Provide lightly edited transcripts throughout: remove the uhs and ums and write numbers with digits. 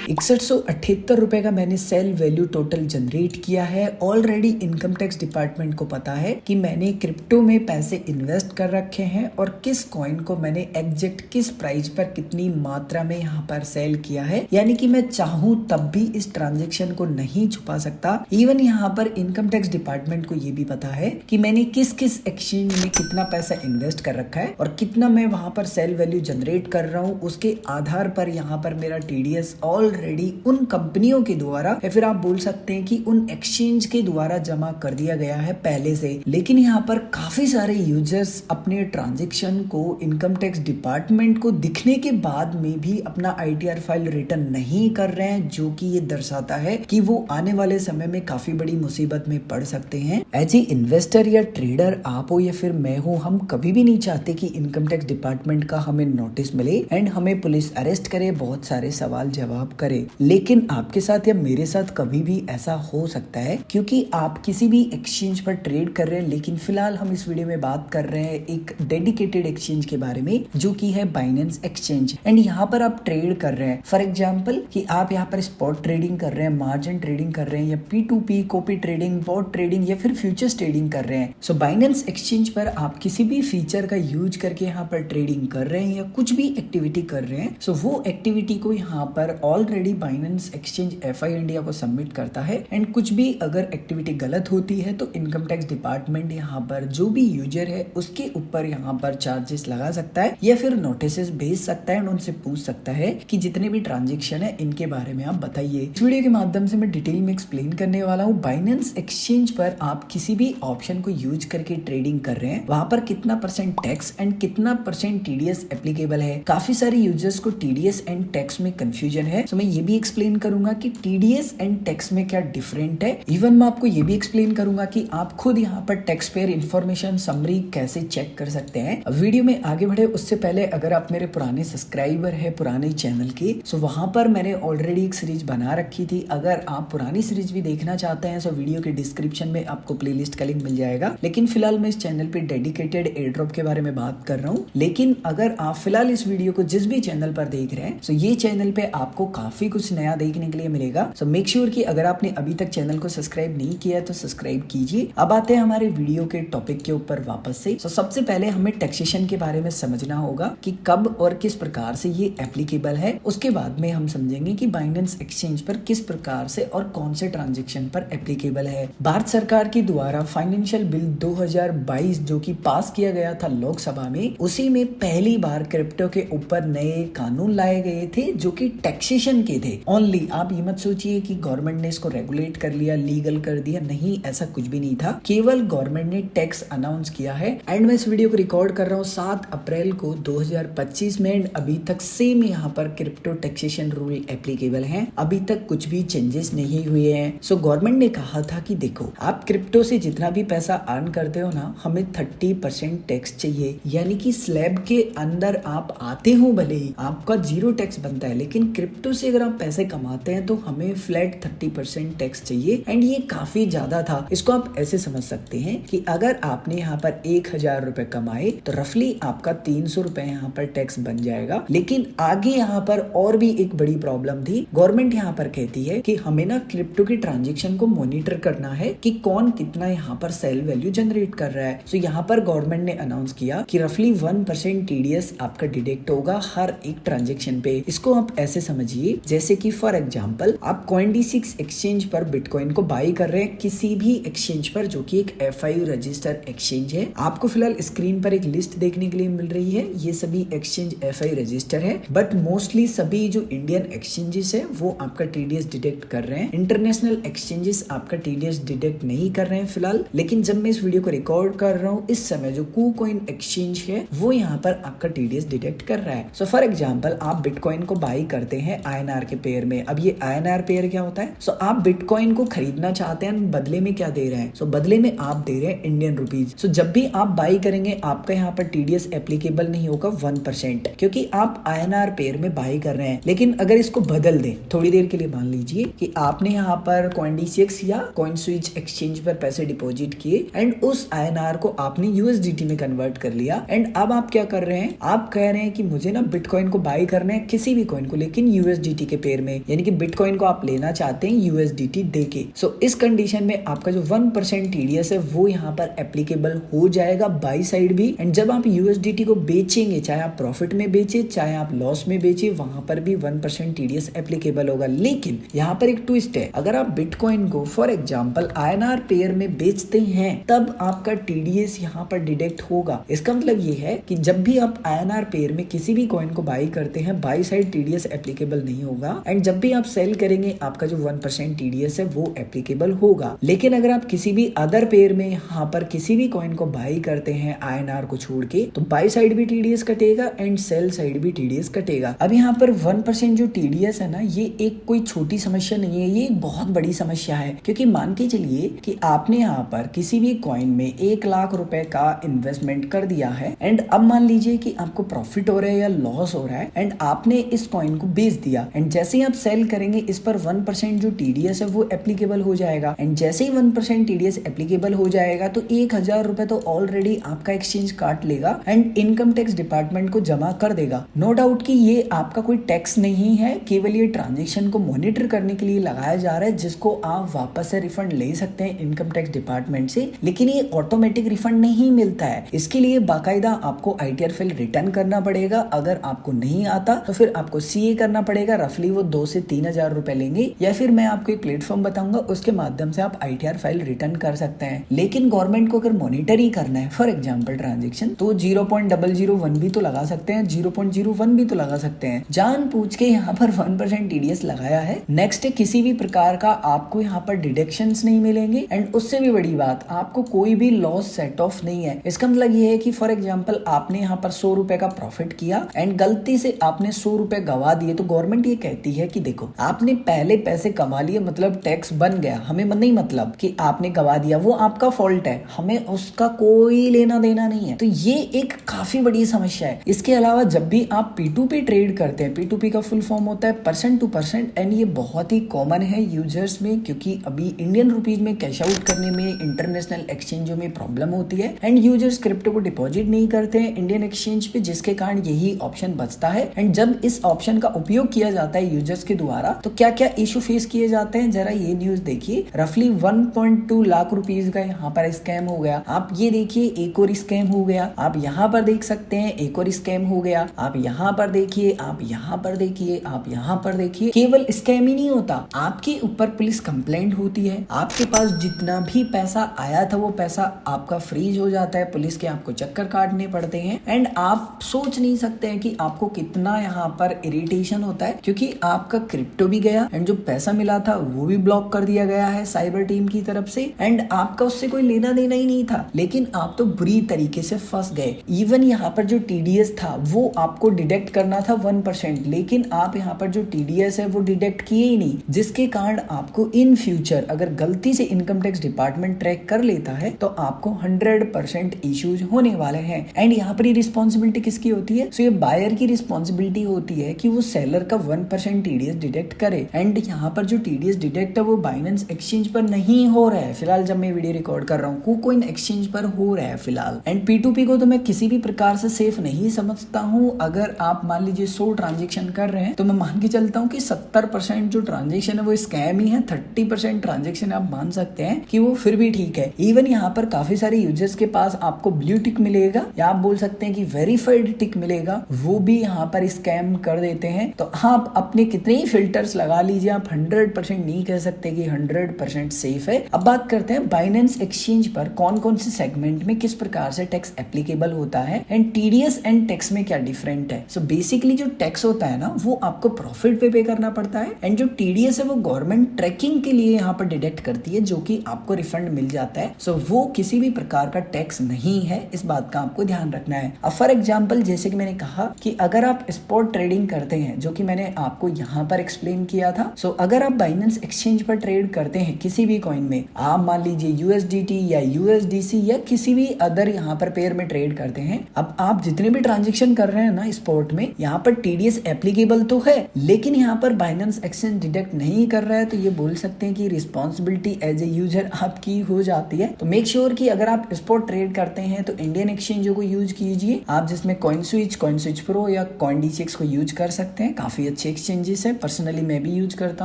6178 का मैंने cell value total generate किया है। ऑलरेडी इनकम टैक्स डिपार्टमेंट को पता है कि मैंने क्रिप्टो में पैसे इन्वेस्ट कर रखे हैं और किस कॉइन को मैंने एग्जैक्ट किस प्राइस पर कितनी मात्रा में यहाँ पर सेल किया है। यानी कि मैं चाहूँ तब भी इस ट्रांजेक्शन को नहीं छुपा सकता। इवन यहाँ पर इनकम टैक्स डिपार्टमेंट को ये भी पता है कि मैंने किस किस एक्सचेंज में कितना पैसा इन्वेस्ट कर रखा है और कितना मैं वहां पर सेल वैल्यू जनरेट कर रहा हूँ। उसके आधार पर यहाँ पर मेरा टीडीएस ऑलरेडी उन कंपनियों के द्वारा या फिर आप बोल सकते हैं कि उन एक्सचेंज के द्वारा जमा कर दिया गया है पहले से। लेकिन यहाँ पर काफी सारे यूजर्स अपने ट्रांजेक्शन को इनकम टैक्स डिपार्टमेंट को दिखने के बाद में भी अपना आईटीआर फाइल रिटर्न नहीं कर रहे हैं, जो कि ये दर्शाता है कि वो आने वाले समय में काफी बड़ी मुसीबत में पड़ सकते हैं। एज ए इन्वेस्टर या ट्रेडर आप हो या फिर मैं हूँ, हम कभी भी नहीं चाहते कि इनकम टैक्स डिपार्टमेंट का हमें नोटिस मिले एंड हमें पुलिस अरेस्ट करे, बहुत सारे सवाल जवाब करे। लेकिन आपके साथ या मेरे साथ कभी भी ऐसा हो सकता है, क्योंकि आप किसी भी एक्सचेंज पर ट्रेड कर रहे हैं। लेकिन फिलहाल हम इस वीडियो में बात कर रहे हैं एक डेडिकेटेड एक्सचेंज के बारे में, जो कि है बाइनेंस एक्सचेंज। एंड यहाँ पर आप ट्रेड कर रहे हैं, फॉर एग्जाम्पल कि आप यहाँ पर स्पॉट ट्रेडिंग कर रहे हैं, मार्जिन ट्रेडिंग कर रहे हैं, या P2P copy trading, bot trading या फिर फ्यूचर्स ट्रेडिंग कर रहे हैं। सो बाइनेंस एक्सचेंज पर आप किसी भी फीचर का यूज करके यहाँ पर ट्रेडिंग कर रहे हैं या कुछ भी एक्टिविटी कर रहे हैं, सो वो एक्टिविटी को यहाँ पर already Binance exchange FI India को सबमिट करता है। एंड कुछ भी अगर एक्टिविटी गलत होती है तो इनकम टैक्स डिपार्टमेंट यहाँ पर जो भी यूजर है उसके ऊपर यहाँ पर चार्जेस लगा सकता है या फिर नोटिस भेज सकता है एंड उनसे पूछ सकता है कि जितने भी ट्रांजेक्शन है इनके बारे में आप बताइए। इस वीडियो के माध्यम से मैं डिटेल में एक्सप्लेन करने वाला हूँ बाइनेंस एक्सचेंज पर आप किसी भी ऑप्शन को यूज करके ट्रेडिंग कर रहे हैं, वहां पर कितना % टैक्स एंड कितना % टीडीएस एप्लीकेबल है। काफी सारे यूजर्स को टीडीएस एंड टैक्स में कंफ्यूजन है, तो मैं ये भी एक्सप्लेन करूंगा कि टीडीएस एंड टैक्स में क्या डिफरेंट है। इवन मैं आपको ये भी एक्सप्लेन करूंगा कि आप खुद यहाँ पर टैक्स पेयर इन्फॉर्मेशन समरी कैसे चेक कर सकते हैं। वीडियो में आगे बढ़े उससे पहले अगर आप मेरे पुराने सब्सक्राइबर है पुराने चैनल के, तो वहां पर मैंने ऑलरेडी एक सीरीज बना रखी थी। अगर आप पुरानी सीरीज भी देखना चाहते हैं तो वीडियो के डिस्क्रिप्शन में आपको प्लेलिस्ट का लिंक मिल जाएगा। लेकिन फिलहाल मैं इस चैनल पे डेडिकेटेड एयर ड्रॉप के बारे में बात कर रहा हूँ। लेकिन अगर आप फिलहाल इस वीडियो को जिस भी चैनल पर देख रहे हैं, तो ये चैनल पे आपको काफी कुछ नया देखने के लिए मिलेगा। सो मेक श्योर कि अगर आपने अभी तक चैनल को सब्सक्राइब नहीं किया है तो सब्सक्राइब कीजिए। अब आते हैं हमारे वीडियो के टॉपिक के ऊपर वापस से। तो सबसे पहले हमें टैक्सेशन के बारे में समझना होगा कि कब और किस प्रकार से ये एप्लीकेबल है। उसके बाद में हम समझेंगे कि बाइनेंस एक्सचेंज पर किस प्रकार से और कौन से ट्रांजेक्शन पर एप्लीकेबल है। भारत सरकार के द्वारा फाइनेंशियल बिल 2022 जो कि पास किया गया था लोकसभा में, उसी में पहली बार क्रिप्टो के ऊपर नए कानून लाए गए थे जो कि टैक्सेशन के थे ओनली। आप ये मत सोचिए कि गवर्नमेंट ने इसको रेगुलेट कर लिया, लीगल कर दिया, नहीं, ऐसा कुछ भी नहीं था। केवल गवर्नमेंट ने टैक्स अनाउंस किया है। एंड मैं इस वीडियो को रिकॉर्ड कर रहा हूँ 7 अप्रैल को 2025 में। एंड अभी तक सेम यहाँ पर क्रिप्टो टैक्सेशन रूल एप्लीकेबल है, अभी तक कुछ भी चेंजेस नहीं हुए हैं। सो गवर्नमेंट ने कहा था कि देखो, आप क्रिप्टो से जितना भी पैसा अर्न करते हो ना, हमें 30% टैक्स चाहिए। यानी कि स्लैब के अंदर आप आते हो भले ही आपका 0 टैक्स बनता है, लेकिन क्रिप्टो से अगर आप पैसे कमाते हैं तो हमें फ्लैट 30% टैक्स चाहिए। एंड ये काफी ज्यादा था। इसको आप ऐसे समझ सकते हैं कि अगर आपने यहाँ पर 1000 रुपए कमाए तो रफली आपका 300 रुपए यहाँ पर टैक्स बन जाएगा। लेकिन आगे यहाँ पर और भी एक बड़ी प्रॉब्लम थी। गवर्नमेंट यहाँ पर कहती है कि हमें ना क्रिप्टो की ट्रांजेक्शन को मॉनिटर करना है कि कौन कितना यहाँ पर सेल वैल्यू जनरेट कर रहा है। तो यहाँ पर गवर्नमेंट ने अनाउंस किया कि रफली 1% टीडीएस आपका डिडक्ट होगा हर एक ट्रांजेक्शन पे। इसको आप ऐसे समझिए जैसे कि फॉर एग्जांपल आप CoinDesk एक्सचेंज पर बिटकॉइन को बाई कर रहे हैं, किसी भी एक्सचेंज पर जो कि एक FI रजिस्टर एक्सचेंज है। आपको फिलहाल स्क्रीन पर एक लिस्ट देखने के लिए मिल रही है, ये सभी एक्सचेंज FI रजिस्टर है। बट मोस्टली सभी जो इंडियन एक्सचेंजेस है वो आपका टीडीएस डिडक्ट कर रहे हैं। इंटरनेशनल एक्सचेंजेस आपका टीडीएस डिडक्ट नहीं कर रहे हैं फिलहाल। लेकिन जब मैं इस वीडियो को रिकॉर्ड कर रहा हूँ, इस समय जो KuCoin एक्सचेंज है वो यहाँ पर आपका टीडीएस डिडक्ट कर रहा है। सो फॉर एग्जाम्पल आप बिटकॉइन को बाई करते हैं INR के पेयर में। अब ये INR पेयर क्या होता है? सो आप बिटकॉइन को खरीदना चाहते हैं, बदले में क्या दे रहे हैं? सो बदले में आप दे रहे हैं इंडियन रुपीज। सो जब भी आप बाई करेंगे आपका यहाँ पर टीडीएस एप्लीकेबल नहीं होगा 1%, क्योंकि आप INR पेयर में बाई कर रहे हैं। लेकिन अगर इसको बदल दें, थोड़ी देर के लिए मान लीजिए कि आपने यहाँ पर CoinDesk या CoinSwitch एक्सचेंज पर पैसे डिपॉजिट किए एंड उस INR को आपने USDT में कन्वर्ट कर लिया। एंड अब आप क्या कर रहे हैं? आप कह रहे हैं कि मुझे ना बिटकॉइन को बाई करना है, किसी भी कॉइन को, लेकिन USDT USDT के पेयर में, यानी कि बिटकॉइन को आप लेना चाहते हैं USDT देके। सो इस कंडीशन में आपका जो 1% TDS है वो यहाँ पर एप्लीकेबल हो जाएगा बाई साइड भी। एंड जब आप USDT को बेचेंगे, चाहे आप प्रॉफिट में बेचे चाहे आप लॉस में बेचे, वहां पर भी 1% TDS एप्लीकेबल होगा। लेकिन यहाँ पर एक ट्विस्ट है, अगर आप बिटकॉइन को फॉर एग्जाम्पल INR पेयर में बेचते हैं तब आपका TDS यहाँ पर डिडक्ट होगा। इसका मतलब ये है कि जब भी आप INR पेयर में किसी भी कॉइन को बाई करते हैं, बाई साइड TDS एप्लीकेबल नहीं होगा। एंड जब भी आप सेल करेंगे आपका जो 1% TDS है वो एप्लीकेबल होगा। लेकिन अगर आप किसी भी अदर पेयर में यहाँ पर किसी भी कॉइन को बाई करते हैं INR को छोड़ के, तो बाई साइड भी TDS कटेगा एंड सेल साइड भी TDS कटेगा। अब यहाँ पर 1% जो TDS है ना, ये एक कोई छोटी समस्या नहीं है, ये एक बहुत बड़ी समस्या है। क्योंकि मान के चलिए कि आपने यहाँ पर किसी भी कॉइन में 1 लाख रुपए का इन्वेस्टमेंट कर दिया है एंड अब मान लीजिए कि आपको प्रॉफिट हो रहा है या लॉस हो रहा है एंड आपने इस कॉइन को बेच दिया एंड जैसे ही आप सेल करेंगे इस पर 1% जो TDS है वो एप्लीकेबल हो जाएगा। एंड जैसे ही 1% TDS एप्लीकेबल हो जाएगा तो 1000 रुपए तो ऑलरेडी आपका एक्सचेंज काट लेगा एंड इनकम टैक्स डिपार्टमेंट को जमा कर देगा। नो डाउट कि ये आपका कोई टैक्स नहीं है, केवल ये ट्रांजेक्शन को मॉनिटर करने के लिए लगाया जा रहा है, जिसको आप वापस से रिफंड ले सकते हैं इनकम टैक्स डिपार्टमेंट से। लेकिन ये ऑटोमेटिक रिफंड नहीं मिलता है, इसके लिए बाकायदा आपको ITR फाइल रिटर्न करना पड़ेगा। अगर आपको नहीं आता तो फिर आपको CA करना पड़ेगा, रफली वो 2 से 3000 रुपए लेंगे। या फिर मैं आपको एक प्लेटफॉर्म बताऊंगा, उसके माध्यम से आप ITR फाइल रिटर्न कर सकते हैं। लेकिन गवर्नमेंट को अगर मॉनिटर ही करना है फॉर एग्जाम्पल ट्रांजेक्शन, तो 0.001 भी तो लगा सकते हैं, 0.01 भी तो लगा सकते हैं। जान पूछ के यहाँ पर 1% TDS लगाया है। नेक्स्ट किसी भी प्रकार का आपको यहाँ पर डिडक्शंस नहीं मिलेंगे एंड उससे भी बड़ी बात, आपको कोई भी लॉस सेट ऑफ नहीं है। इसका मतलब ये है कि फॉर एग्जाम्पल आपने यहाँ पर 100 रुपए का प्रॉफिट किया एंड गलती से आपने 100 रुपए गवा दिए, तो गवर्नमेंट ये कहती है कि देखो आपने पहले पैसे कमा लिए, मतलब टैक्स बन गया, हमें नहीं मतलब कि आपने गवा दिया, वो आपका फॉल्ट है, हमें उसका कोई लेना देना नहीं है। तो ये एक काफी बड़ी समस्या है। इसके अलावा जब भी आप P2P ट्रेड करते हैं, P2P का फुल फॉर्म होता है पर्सन टू पर्सन, एंड ये बहुत ही कॉमन है यूजर्स में, क्योंकि अभी इंडियन रुपीज में कैश आउट करने में इंटरनेशनल एक्सचेंजों में प्रॉब्लम होती है एंड यूजर्स क्रिप्टो को डिपॉजिट नहीं करते हैं इंडियन एक्सचेंज पे, जिसके कारण यही ऑप्शन बचता है। एंड जब इस ऑप्शन का उपयोग किया जाता है यूजर्स के द्वारा, तो क्या क्या इशू फेस किए जाते हैं, जरा ये न्यूज देखिए। रफली 1.2 लाख रुपीज का यहाँ पर स्कैम हो गया। आप ये देखिए एक और स्कैम हो गया, आप यहाँ पर देख सकते हैं एक और स्कैम हो गया, आप यहाँ पर देखिए, आप यहाँ पर देखिए, आप यहाँ पर देखिए। केवल स्कैम ही नहीं होता, आपके ऊपर पुलिस कंप्लेंट होती है, आपके पास जितना भी पैसा आया था वो पैसा आपका फ्रीज हो जाता है, पुलिस के आपको चक्कर काटने पड़ते हैं एंड आप सोच नहीं सकते हैं कि आपको कितना यहाँ पर इरिटेशन होता है, क्योंकि आपका क्रिप्टो भी गया एंड जो पैसा मिला था वो भी ब्लॉक कर दिया गया है साइबर टीम की तरफ से एंड आपका उससे कोई लेना देना ही नहीं था, लेकिन आप तो बुरी तरीके से फंस गए। इवन यहाँ पर जो TDS था वो आपको डिडक्ट करना था 1%, लेकिन आप यहाँ पर जो TDS है वो डिडक्ट किए ही नहीं, जिसके कारण आपको इन फ्यूचर अगर गलती से इनकम टैक्स डिपार्टमेंट ट्रैक कर लेता है तो आपको 100% इश्यूज होने वाले हैं। एंड यहाँ पर ये रिस्पॉन्सिबिलिटी किसकी होती है? सो ये बायर की रिस्पॉन्सिबिलिटी होती है कि वो सेलर का 1% TDS डिडक्ट करे। एंड यहाँ पर जो TDS डिडक्ट है वो बाइनेंस एक्सचेंज पर नहीं हो रहा है फिलहाल, जब मैं वीडियो रिकॉर्ड कर रहा हूँ KuCoin एक्सचेंज पर हो रहा है फिलहाल। एंड P2P को तो मैं किसी भी प्रकार से सेफ नहीं समझता हूँ। अगर आप मान लीजिए 100 ट्रांजेक्शन कर रहे हैं तो मैं मान के चलता हूँ कि 70% जो ट्रांजेक्शन है वो स्कैम ही है, 30% ट्रांजेक्शन आप मान सकते हैं कि वो फिर भी ठीक है। इवन यहाँ पर काफी सारे यूजर्स के पास आपको ब्लू टिक मिलेगा या आप बोल सकते हैं कि वेरीफाइड टिक मिलेगा, वो भी यहाँ पर स्कैम कर देते हैं। तो आप अपने कितने ही फिल्टर्स लगा लीजिए, आप 100% नहीं कह सकते कि 100% सेफ है। अब बात करते हैं बाइनेंस एक्सचेंज पर कौन कौन से सेगमेंट में किस प्रकार से टैक्स एप्लीकेबल होता है एंड TDS एंड टैक्स में क्या डिफरेंट है। सो बेसिकली जो टैक्स होता है ना वो आपको प्रॉफिट पे करना पड़ता है एंड जो TDS है वो गवर्नमेंट ट्रैकिंग के लिए यहाँ पर डिडक्ट करती है, जो कि आपको रिफंड मिल जाता है। सो वो किसी भी प्रकार का टैक्स नहीं है, इस बात का आपको ध्यान रखना है। अब फॉर एग्जाम्पल जैसे कि मैंने कहा कि अगर आप स्पॉट ट्रेडिंग करते हैं, जो कि मैंने आपको यहाँ पर एक्सप्लेन किया था। सो अगर आप बाइनेंस एक्सचेंज पर ट्रेड करते हैं किसी भी कॉइन में, आप मान लीजिए USDT या USDC या किसी भी अदर यहाँ पर पेयर में ट्रेड करते हैं, अब आप जितने भी ट्रांजेक्शन कर रहे हैं ना स्पॉट में, यहाँ पर TDS एप्लीकेबल तो है लेकिन यहाँ पर बाइनेंस एक्सचेंज डिडक्ट नहीं कर रहा है, तो ये बोल सकते हैं कि रिस्पॉन्सिबिलिटी एज ए यूजर आपकी हो जाती है। तो मेक श्योर कि अगर आप स्पॉट ट्रेड करते हैं तो इंडियन एक्सचेंजों को यूज कीजिए आप, जिसमें CoinSwitch प्रो या CoinDCX को यूज कर सकते हैं, काफी अच्छी अच्छे एक्सचेंजेस है, पर्सनली मैं भी यूज करता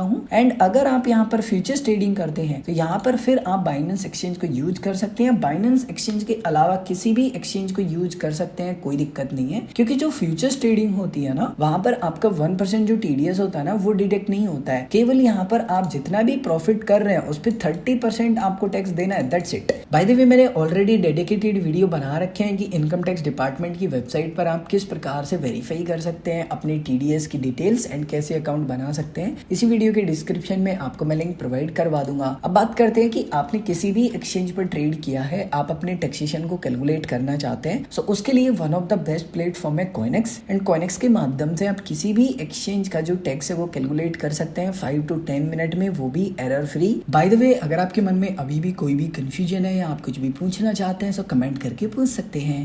हूँ। एंड अगर आप यहाँ पर फ्यूचर्स ट्रेडिंग करते हैं तो यहाँ पर फिर आप बाइनेंस एक्सचेंज को यूज कर सकते हैं। बाइनेंस एक्सचेंज के अलावा किसी भी एक्सचेंज को यूज कर सकते हैं, कोई दिक्कत नहीं है, क्योंकि जो फ्यूचर्स ट्रेडिंग होती है ना वहां पर आपका 1% जो TDS होता है ना वो डिडक्ट नहीं होता है। केवल यहाँ पर आप जितना भी प्रॉफिट कर रहे हैं उस पर 30% आपको टैक्स देना है, that's it. By the way मैंने ऑलरेडी डेडिकेटेड वीडियो बना रखे हैं कि इनकम टैक्स डिपार्टमेंट की वेबसाइट पर आप किस प्रकार से वेरीफाई कर सकते हैं अपनी TDS की डिटेल्स एंड कैसे अकाउंट बना सकते हैं। इसी वीडियो के डिस्क्रिप्शन में आपको मैं लिंक प्रोवाइड करवा दूंगा। अब बात करते हैं कि आपने किसी भी एक्सचेंज पर ट्रेड किया है, आप अपने टैक्सेशन को कैलकुलेट करना चाहते हैं, सो उसके लिए one of the best platform है कॉइनेक्स। एंड कॉइनेक्स के माध्यम से आप किसी भी एक्सचेंज का जो टैक्स है वो कैलकुलेट कर सकते हैं 5 to 10 मिनट में, वो भी error free. By the way अगर आपके मन में अभी भी कोई भी कंफ्यूजन है या आप कुछ भी पूछना चाहते हैं तो कमेंट करके पूछ सकते हैं।